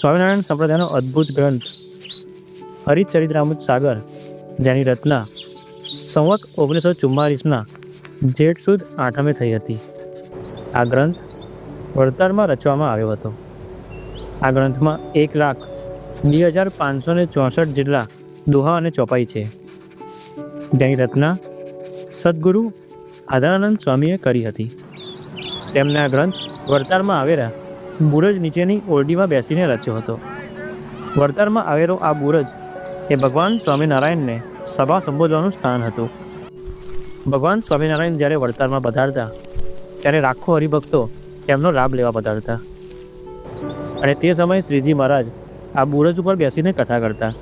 સ્વામિનારાયણ સંપ્રદાયનો અદ્ભુત ગ્રંથ હરિચરિત્રામૃત સાગર, જેની રચના સંવત 1944ના જેઠ સુદ 8મે થઈ હતી. આ ગ્રંથ વડતાલમાં રચવામાં આવ્યો હતો. આ ગ્રંથમાં 1,02,564 જેટલા દોહા અને ચોપાઈ છે, જેની રચના સદગુરુ આધારાનંદ સ્વામીએ કરી હતી. તેમણે આ ગ્રંથ વડતાલમાં આવેલા બુરજ નીચેની ઓરડીમાં બેસીને રચ્યો હતો. વડતાલમાં આવેલો આ બુરજ એ ભગવાન સ્વામિનારાયણને સભા સંબોધવાનું સ્થાન હતું. ભગવાન સ્વામિનારાયણ જ્યારે વડતાલમાં પધારતા ત્યારે લાખો હરિભક્તો તેમનો લાભ લેવા પધારતા અને તે સમયે શ્રીજી મહારાજ આ બુરજ ઉપર બેસીને કથા કરતા.